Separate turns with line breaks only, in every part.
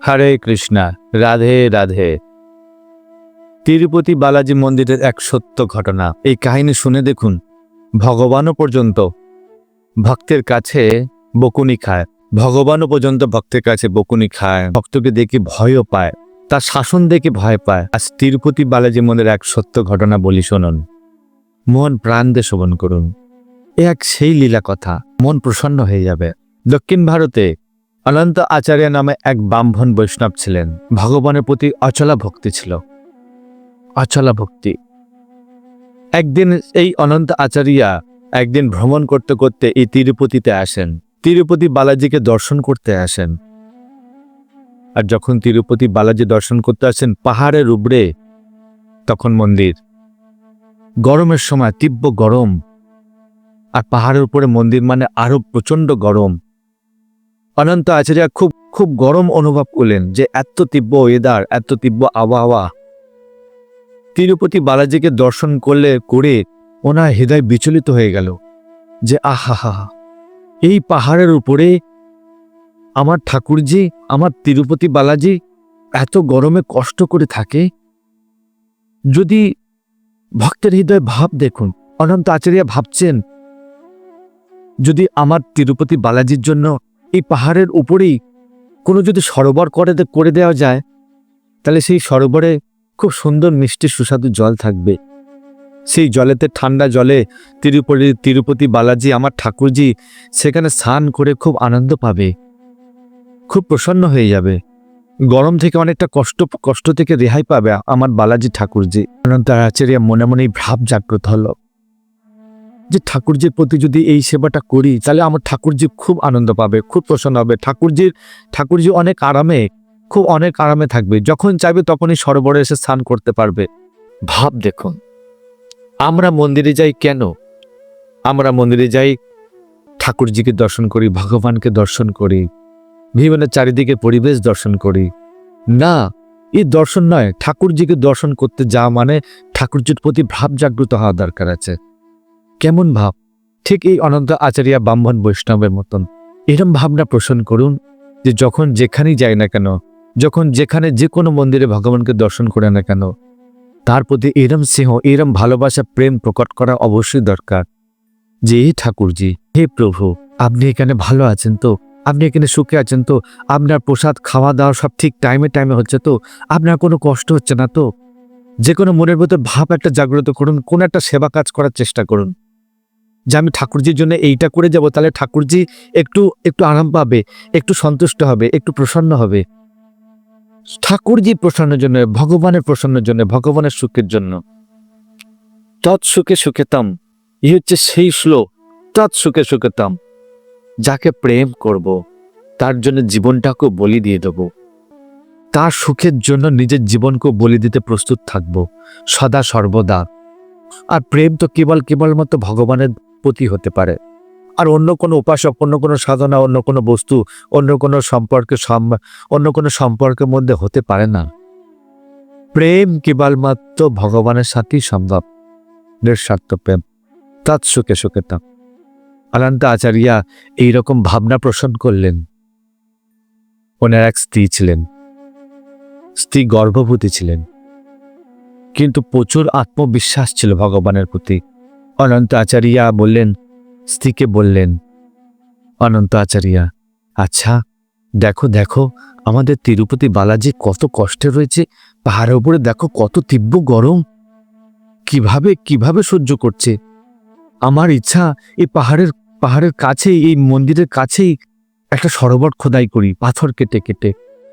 হরে কৃষ্ণা, রাধে রাধে। তিরুপতি বালাজি মন্দিরের এক সত্য ঘটনা। এই কাহিনী শুনে দেখুন, ভগবানও পর্যন্ত ভক্তের কাছে বকুনি খায়। ভগবানও পর্যন্ত ভক্তের কাছে বকুনি খায়, ভক্তকে দেখে ভয়ও পায়, তার শাসন দেখে ভয় পায়। আজ তিরুপতি বালাজি মন্দিরের এক সত্য ঘটনা বলি, শুনুন। মন প্রাণ দিয়ে শ্রবণ করুন। এ এক সেই লীলা কথা, মন প্রসন্ন হয়ে যাবে। দক্ষিণ ভারতে অনন্ত আচার্য নামে এক ব্রাহ্মণ বৈষ্ণব ছিলেন। ভগবানের প্রতি অচলা ভক্তি ছিল, অচলা ভক্তি। একদিন এই অনন্ত আচার্যা একদিন ভ্রমণ করতে করতে এই তিরুপতিতে আসেন। তিরুপতি বালাজিকে দর্শন করতে আসেন। আর যখন তিরুপতি বালাজি দর্শন করতে আসেন, পাহাড়ের উপরে তখন মন্দির। গরমের সময় তীব্র গরম, আর পাহাড়ের উপরে মন্দির মানে আরো প্রচন্ড গরম। অনন্ত আচার্য খুব গরম অনুভব করলেন, যে এত তীব্র ওয়েদার, এত তীব্র আবহাওয়া। তিরুপতি বালাজিকে দর্শন করে ওনার হৃদয় বিচলিত হয়ে গেল, যে আহা, এই পাহাড়ের উপরে আমার ঠাকুরজি, আমার তিরুপতি বালাজি এত গরমে কষ্ট করে থাকে। যদি ভক্তের হৃদয় ভাব দেখুন, অনন্ত আচার্য ভাবছেন, যদি আমার তিরুপতি বালাজির জন্য এই পাহাড়ের উপরেই কোনো যদি সরোবর করে দেওয়া যায়, তাহলে সেই সরোবরে খুব সুন্দর মিষ্টি সুস্বাদু জল থাকবে। সেই জলেতে, ঠান্ডা জলে তিরুপতি বালাজি, আমার ঠাকুরজি সেখানে স্নান করে খুব আনন্দ পাবে, খুব প্রসন্ন হয়ে যাবে। গরম থেকে অনেকটা কষ্ট থেকে রেহাই পাবে আমার বালাজি ঠাকুরজি। অনন্ত আচার্য মনে মনে ভাব জাগ্রত হলো, যে ঠাকুরজির প্রতি যদি এই সেবাটা করি, তাহলে আমার ঠাকুরজি খুব আনন্দ পাবে, খুব প্রসন্ন হবে। ঠাকুরজি অনেক আরামে থাকবে, যখন চাইবে তখনই সরোবরে এসে স্নান করতে পারবে। ভাব দেখুন, আমরা মন্দিরে যাই কেন? আমরা মন্দিরে যাই ঠাকুরজিকে দর্শন করি, ভগবানকে দর্শন করি, বিভিন্ন চারিদিকে পরিবেশ দর্শন করি। না, এই দর্শন নয়, ঠাকুরজিকে দর্শন করতে যাওয়া মানে ঠাকুরজির প্রতি ভাব জাগ্রত হওয়া দরকার আছে। কেমন ভাব? ঠিক এই অনন্ত আচার্য ব্রাহ্মণ বৈষ্ণবের মতন এরম ভাবনা পোষণ করুন, যে যখন যেখানেই যাই না কেন, যখন যেখানে যে কোনো মন্দিরে ভগবানকে দর্শন করে না কেন, তার প্রতি এরম স্নেহ, এরম ভালোবাসা, প্রেম প্রকট করা অবশ্যই দরকার। যে এই ঠাকুরজি, হে প্রভু, আপনি এখানে ভালো আছেন তো? আপনি এখানে সুখে আছেন তো? আপনার প্রসাদ খাওয়া দাওয়া সব ঠিক টাইমে হচ্ছে তো? আপনার কোনো কষ্ট হচ্ছে না তো? যে কোনো মনের ভেতর ভাব একটা জাগ্রত করুন, কোন একটা সেবা কাজ করার চেষ্টা করুন, যে আমি ঠাকুরজির জন্য এইটা করে যাব, তাহলে ঠাকুরজি একটু আরাম পাবে, একটু সন্তুষ্ট হবে, একটু প্রসন্ন হবে। ঠাকুরজি প্রসন্নের জন্য, ভগবানের প্রসন্নের জন্য, ভগবানের সুখের জন্য। তৎসুখে সুখেতম, এই হচ্ছে সেই শ্লোক। তৎসুখে সুখেতম, যাকে প্রেম করব, তার জন্য জীবনটাকেও বলি দিয়ে দেব, তার সুখের জন্য নিজের জীবনকেও বলি দিতে প্রস্তুত থাকব সদা সর্বদা। আর প্রেম তো কেবলমাত্র ভগবানের প্রতি হতে পারে, আর অন্য কোনো উপাসক, অন্য কোনো সাধনা, অন্য কোনো বস্তু, অন্য কোনো সম্পর্কের মধ্যে হতে পারে না। প্রেম কেবলমাত্র ভগবানের সাথেই সম্ভব, নিঃস্বার্থ প্রেম। তৎসুখে সুখেতম। অনন্ত আচার্য এইরকম ভাবনা পোষণ করলেন। ওনার এক স্ত্রী ছিলেন, স্ত্রী গর্ভবতী ছিলেন, কিন্তু প্রচুর আত্মবিশ্বাস ছিল ভগবানের প্রতি। অনন্ত আচার্য স্ত্রীকে বললেন, অনন্ত আচার্য, আচ্ছা দেখো আমাদের তিরুপতি বালাজি কত কষ্টে রয়েছে, পাহাড়ের উপরে দেখো কত তীব্র গরম, কিভাবে সহ্য করছে। আমার ইচ্ছা এই পাহাড়ের কাছেই, এই মন্দিরের কাছেই একটা সরোবর খোদাই করি, পাথর কেটে।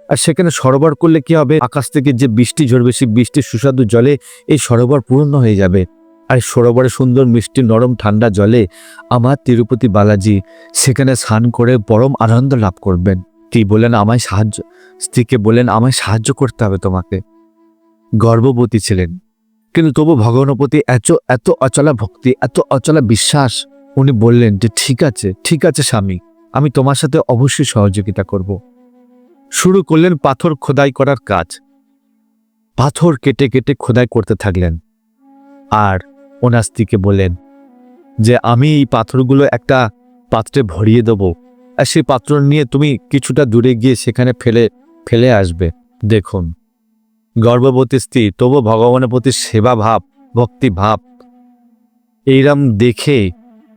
আর সেখানে সরোবর করলে কি হবে, আকাশ থেকে যে বৃষ্টি ঝরবে, সেই বৃষ্টির সুস্বাদু জলে এই সরোবর পূর্ণ হয়ে যাবে। আর সরোবরে সুন্দর মিষ্টি নরম ঠান্ডা জলে আমার তিরুপতি বালাজি সেখানে স্নান করে পরম আনন্দ লাভ করবেন। স্ত্রীকে বললেন, আমায় সাহায্য করতে হবে তোমাকে। গর্ভবতী ছিলেন, কিন্তু তবু ভগবানের প্রতি এত অচলা ভক্তি, এত অচলা বিশ্বাস। উনি বললেন যে ঠিক আছে স্বামী, আমি তোমার সাথে অবশ্যই সহযোগিতা করব। শুরু করলেন পাথর খোদাই করার কাজ। পাথর কেটে খোদাই করতে থাকলেন। আর ওনার স্ত্রীকে বললেন যে আমি এই পাথরগুলো একটা পাত্রে ভরিয়ে দেবো, আর সেই পাত্র নিয়ে তুমি কিছুটা দূরে গিয়ে সেখানে ফেলে ফেলে আসবে। দেখুন, গর্ভবতী স্ত্রী তবু ভগবানের প্রতি সেবা ভাব, ভক্তি ভাব, এইরম দেখে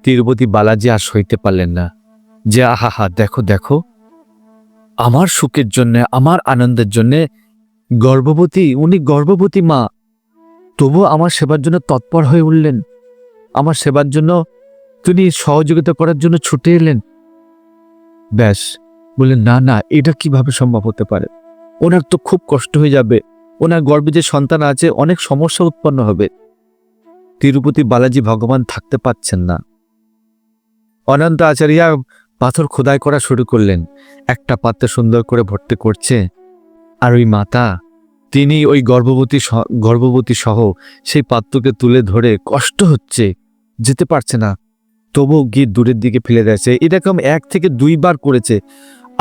তিরুপতি বালাজি আর সইতে পারলেন না যে আহা দেখো দেখো, আমার সুখের জন্য, আমার আনন্দের জন্য উনি গর্ভবতী মা, তবু আমার সেবার জন্য তৎপর হয়ে উঠলেন, আমার সেবার জন্য তিনি সহযোগিতা করার জন্য ছুটে এলেন। ব্যাস বললেন, না না, এটা কিভাবে সম্ভব হতে পারে, ওনার তো খুব কষ্ট হয়ে যাবে, ওনার গর্ভে যে সন্তান আছে অনেক সমস্যা উৎপন্ন হবে। তিরুপতি বালাজি ভগবান থাকতে পাচ্ছেন না। অনন্ত আচার্যা পাথর খোদাই করা শুরু করলেন, একটা পাত্রে সুন্দর করে ভর্তি করছে। আর ওই মাতা তিনি ওই গর্ভবতী সহ সেই পাত্রকে তুলে ধরে, কষ্ট হচ্ছে, যেতে পারছে না, তবু গিয়ে দূরের দিকে ফেলে দিয়েছে। এরকম 1 থেকে 2 বার করেছে।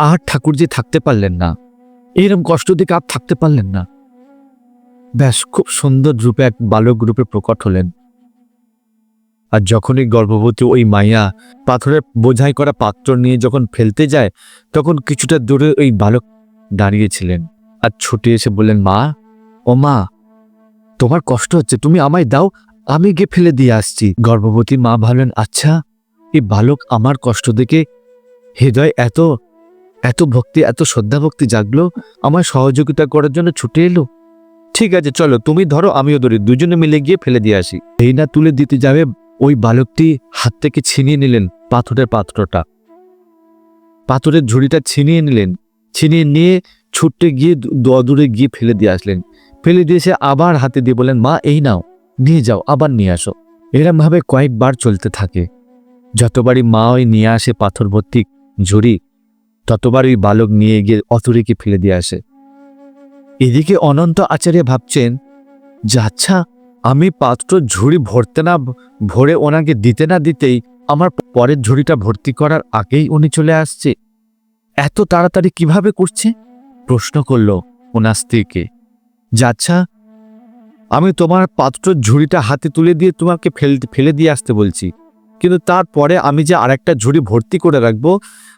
আর ঠাকুরজি থাকতে পারলেন না, এরকম কষ্ট দিকে আর থাকতে পারলেন না। ব্যাস খুব সুন্দর রূপে এক বালক রূপে প্রকট হলেন। আর যখনই গর্ভবতী ওই মাইয়া পাথরের বোঝাই করা পাত্র নিয়ে যখন ফেলতে যায়, তখন কিছুটা দূরে ওই বালক দাঁড়িয়েছিলেন আর ছুটে এসে বললেন, মা, ও মা, তোমার কষ্ট হচ্ছে, তুমি আমায় দাও, আমি গিয়ে ফেলে দিয়ে আসছি। গর্ভবতী মা ভাবলেন, আচ্ছা, এই বালক আমার কষ্ট দেখে হৃদয় এত এত ভক্তি, এত শ্রদ্ধা ভক্তি জাগলো, আমার সহযোগিতা করার জন্য ছুটে এলো। ঠিক আছে, চলো, তুমি ধরো আমিও ধরি, দুজনে মিলে গিয়ে ফেলে দিয়ে আসি। এই না তুলে দিতে যাবে, ওই বালকটি হাত থেকে ছিনিয়ে নিলেন পাথরের পাত্রটা, পাথরের ঝুড়িটা ছিনিয়ে নিলেন, ছিনিয়ে নিয়ে ছুটতে গিয়ে দূরে গিয়ে ফেলে দিয়ে আসলেন। ফেলে দিয়েছে আবার হাতে দিয়ে বলেন, মা, এই নাও, নিয়ে যাও, আবার নিয়ে আসো। এরম ভাবে কয়েকবার চলতে থাকে। যতবারই মা ওই নিয়ে আসে পাথর ভর্তি ঝুড়ি, ততবার ওই বালক নিয়ে গিয়ে অতুরিকে ফেলে দিয়ে আসে। এদিকে অনন্ত আচার্য ভাবছেন যে আচ্ছা, আমি পাত্র ঝুড়ি ভরে ওনাকে দিতে না দিতেই আমার পরের ঝুড়িটা ভর্তি করার আগেই উনি চলে আসছে, এত তাড়াতাড়ি কিভাবে করছে? প্রশ্ন করল ওনার স্ত্রীকে যে আচ্ছা, আমি তোমার পাত্র ঝুড়িটা হাতে তুলে দিয়ে তোমাকে ফেলে দিয়ে আসতে বলছি, কিন্তু তারপরে আমি যে আরেকটা ঝুড়ি ভর্তি করে রাখবো,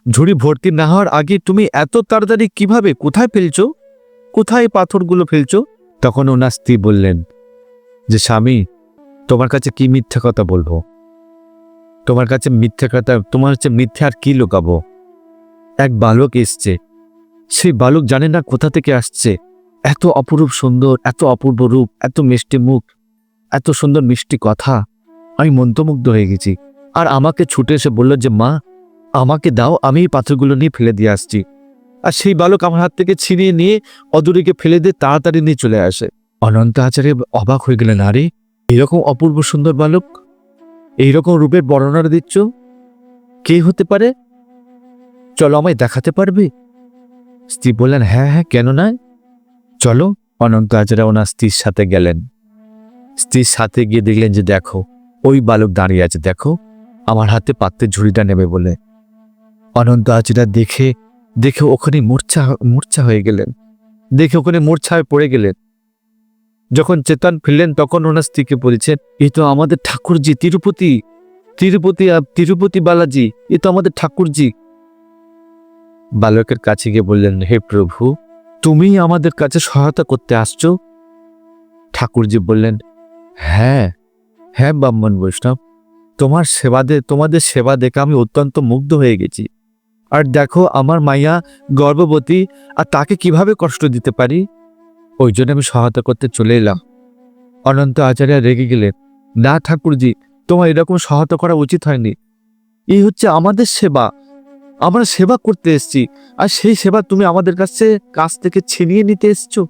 ঝুড়ি ভর্তি না হওয়ার আগে তুমি এত তাড়াতাড়ি কিভাবে, কোথায় ফেলছো, কোথায় পাথরগুলো ফেলছো? তখন ওনার স্ত্রী বললেন যে স্বামী, তোমার কাছে কি মিথ্যা কথা বলবো, তোমার কাছে মিথ্যা কথা, তোমার হচ্ছে মিথ্যা আর কি লুকাবো। এক বালক এসছে, সেই বালক জানে না কোথা থেকে আসছে, এত অপরূপ সুন্দর, এত অপূর্ব রূপ, এত মিষ্টি মুখ, এত সুন্দর মিষ্টি কথা, আমি মন্ত্রমুগ্ধ হয়ে গেছি। আর আমাকে ছুটে এসে বলল যে মা, আমাকে দাও, আমি এই পাথরগুলো নিয়ে ফেলে দিয়ে আসছি। আর সেই বালক আমার হাত থেকে ছিনিয়ে নিয়ে অদূরেকে ফেলে দিয়ে তাড়াতাড়ি নিয়ে চলে আসে। অনন্ত আচার্য অবাক হয়ে গেলেন, আরে, এরকম অপূর্ব সুন্দর বালক, এইরকম রূপের বর্ণনা দিচ্ছ, কে হতে পারে? চলো, আমায় দেখাতে পারবে? স্ত্রী বললেন, হ্যাঁ হ্যাঁ, কেন নয়, চলো। অনন্ত আচার্য ওনার স্ত্রীর সাথে গেলেন। স্ত্রীর সাথে গিয়ে দেখলেন যে দেখো, ওই বালক দাঁড়িয়ে আছে, দেখো, আমার হাতে পাত্রের ঝুড়িটা নেবে বলে। অনন্ত আচার্য দেখে ওখানে মূর্ছা হয়ে গেলেন, দেখে ওখানে মূর্ছা হয়ে পড়ে গেলেন। যখন চেতন ফিরলেন তখন ওনার স্ত্রীকে বলেছেন, এ তো আমাদের ঠাকুরজি, তিরুপতি বালাজি, এ তো আমাদের ঠাকুরজি। বালকের কাছে গিয়ে বললেন, হে প্রভু, তুমি আমাদের কাছে সহায়তা করতে আসছো? ঠাকুরজি বললেন, হ্যাঁ হ্যাঁ ব্রাহ্মণ বৈষ্ণব, তোমাদের সেবা দেখে আমি অত্যন্ত মুগ্ধ হয়ে গেছি। আর দেখো, আমার মাইয়া গর্ভবতী, আর তাকে কিভাবে কষ্ট দিতে পারি, ওই জন্য আমি সহায়তা করতে চলে এলাম। অনন্ত আচার্য রেগে গেলেন, না ঠাকুরজি, তোমার এরকম সহায়তা করা উচিত হয়নি, এই হচ্ছে আমাদের সেবা, আমরা সেবা করতে এসেছি, আর সেই সেবা তুমি আমাদের কাছ থেকে ছিনিয়ে নিতে এসছো।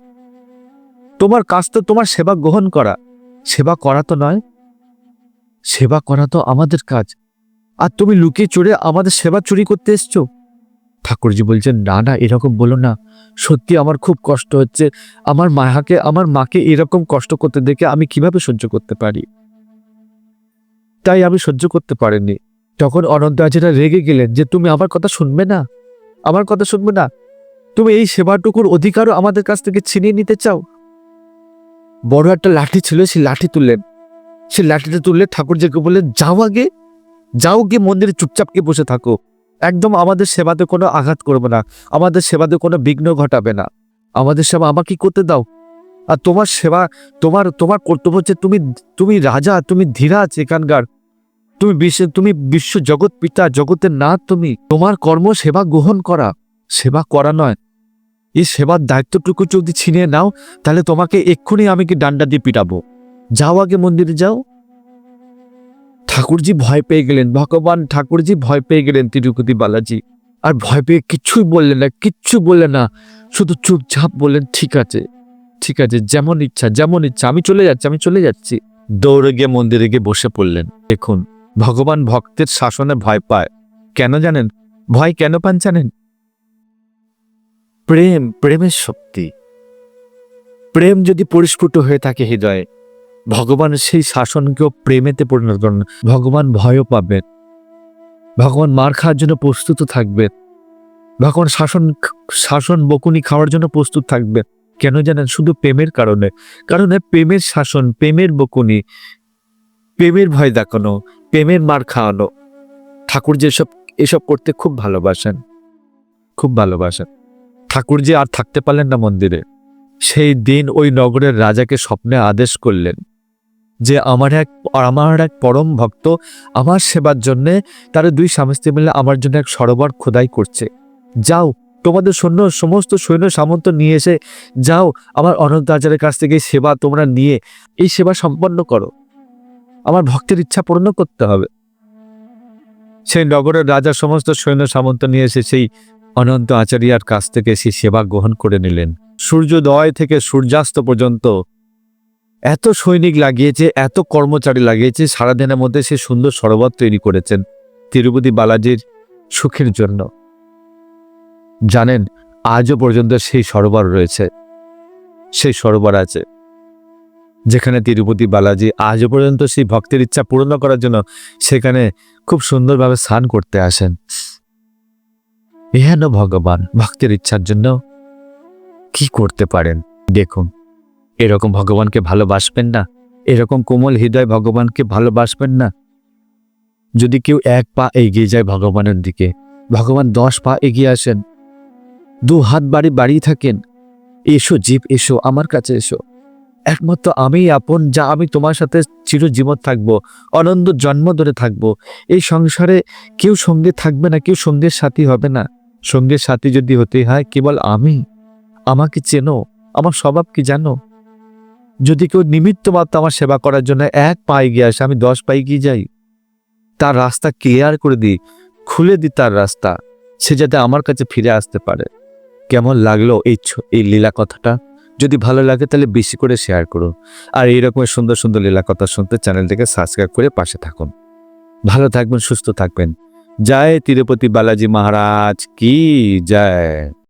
তোমার কাজ তো তোমার সেবা গ্রহণ করা, সেবা করা তো নয়, সেবা করা তো আমাদের কাজ, আর তুমি লুকিয়ে চড়ে আমাদের সেবা চুরি করতে এসছো। ঠাকুরজি বলছেন, না না, এরকম বলো না, সত্যি আমার খুব কষ্ট হচ্ছে, আমার মাকে এরকম কষ্ট করতে দেখে আমি কিভাবে সহ্য করতে পারি, তাই আমি সহ্য করতে পারিনি। তখন অনন্ত আচার্য রেগে গেলেন যে তুমি আমার কথা শুনবে না, আমার কথা শুনবে না, তুমি এই সেবাটুকুর অধিকারও আমাদের কাছ থেকে ছিনিয়ে নিতে চাও। বড় একটা লাঠি ছিল, সেই লাঠি তুললেন, সেই লাঠিটা তুললে ঠাকুরজিকে বললেন, যাও গিয়ে মন্দিরে চুপচাপকে বসে থাকো, একদম আমাদের সেবাতে কোনো আঘাত করবে না, আমাদের সেবাতে কোনো বিঘ্ন ঘটাবে না। আমাদের সেবা আমাকে করতে দাও। আর তোমার সেবা, তোমার তোমার কর্তব্য হচ্ছে তুমি তুমি রাজা, তুমি ধীরাজ এখানকার, তুমি বিশ্ব জগৎ পিতা, জগতের নাথ, তুমি তোমার কর্ম সেবা গ্রহণ করা, সেবা করা নয়। এই সেবার দায়িত্বটুকু যদি ছিনিয়ে নাও তাহলে তোমাকে এক্ষুনি আমি কি ডান্ডা দিয়ে পিটাবো। যাও আগে মন্দিরে যাও। ঠাকুরজি ভয় পেয়ে গেলেন, ভগবান ঠাকুরজি ভয় পেয়ে গেলেন তিরুপতি বালাজি। আর ভয় পেয়ে কিচ্ছুই বললেন না, কিচ্ছু বললেন না, শুধু চুপচাপ বললেন ঠিক আছে, ঠিক আছে, যেমন ইচ্ছা যেমন ইচ্ছা, আমি চলে যাচ্ছি, আমি চলে যাচ্ছি। দৌড়ে গিয়ে মন্দিরে গিয়ে বসে পড়লেন। দেখুন, ভগবান ভক্তের শাসনে ভয় পায় কেন জানেন? ভয় কেন পান জানেন? প্রেম, প্রেমের শক্তি, প্রেম যদি পরিস্ফুট হয়ে থাকে হৃদয়ে, ভগবান সেই শাসনকেও প্রেমেতে পরিণত করেন। ভগবান ভয়ও পাবেন, ভগবান মার খাওয়ার জন্য প্রস্তুত থাকবেন, ভগবান শাসন বকুনি খাওয়ার জন্য প্রস্তুত থাকবেন। কেন জানেন? শুধু প্রেমের কারণে। কারণে প্রেমের শাসন, প্রেমের বকুনি, প্রেমের ভয় দেখানো, প্রেমের মার খাওয়ানো, ঠাকুর এসব করতে খুব ভালোবাসেন, খুব ভালোবাসেন। ঠাকুর যে আর থাকতে পারলেন না মন্দিরে। সেই দিন ওই নগরের রাজাকে স্বপ্নে আদেশ করলেন যে আমার এক পরম ভক্ত আমার সেবার জন্যে, তার দুই স্বামী স্ত্রী মিলে আমার জন্য এক সরোবর খোদাই করছে। যাও, তোমাদের সমস্ত সৈন্য সামন্ত নিয়ে এসে যাও, আমার অনন্ত আচারের কাছ থেকে এই সেবা তোমরা নিয়ে এই সেবা সম্পন্ন করো। আমার ভক্তের ইচ্ছা পূর্ণ করতে হবে। সেই নগরের রাজা সমস্ত সৈন্য সামন্ত নিয়ে এসে সেই অনন্ত আচারিয়ার কাছ থেকে সেই সেবা গ্রহণ করে নিলেন। সূর্যোদয় থেকে সূর্যাস্ত পর্যন্ত এত সৈনিক লাগিয়েছে, এত কর্মচারী লাগিয়েছে, সারাদিনের মধ্যে সে সুন্দর সরোবর তৈরি করেছেন তিরুপতি বালাজির সুখের জন্য। জানেন, আজও পর্যন্ত সেই সরোবর রয়েছে, সেই সরোবর আছে যেখানে তিরুপতি বালাজি আজও পর্যন্ত সেই ভক্তের ইচ্ছা পূর্ণ করার জন্য সেখানে খুব সুন্দরভাবে স্নান করতে আসেন। এহেন ভগবান ভক্তের ইচ্ছার জন্য কি করতে পারেন দেখুন। এরকম ভগবানকে ভালোবাসবেন না? এরকম কোমল হৃদয় ভগবানকে ভালোবাসবেন না? যদি কেউ এক পা এগিয়ে যায় ভগবানের দিকে, ভগবান 10 পা এগিয়ে আসেন। 2 হাত বাড়িয়ে থাকেন, এসো জীব, এসো আমার কাছে এসো, একমাত্র আমিই আপন, যা আমি তোমার সাথে চিরজীবন থাকবো, অনন্ত জন্ম ধরে থাকবো। এই সংসারে কেউ সঙ্গে থাকবে না, কেউ সঙ্গের সাথী হবে না। সঙ্গের সাথী যদি হতে হয় কেবল আমি। আমাকে চেনো, আমার স্বভাব কি জানো? যদি কেউ নিমিত্ত মাত্র আমার সেবা করার জন্য 1 পা এগিয়ে আসে, আমি 10 পা এগিয়ে যাই। তার রাস্তা ক্লিয়ার করে দিই, খুলে দিই তার রাস্তা, সে যাতে আমার কাছে ফিরে আসতে পারে। কেমন লাগলো এই লীলা কথাটা? যদি ভালো লাগে তাহলে বেশি করে শেয়ার করুন। আর এইরকম সুন্দর সুন্দর লীলা কথা শুনতে চ্যানেলটিকে সাবস্ক্রাইব করে পাশে থাকুন। ভালো থাকবেন, সুস্থ থাকবেন। জয় তিরুপতি বালাজি মহারাজ কি জয়।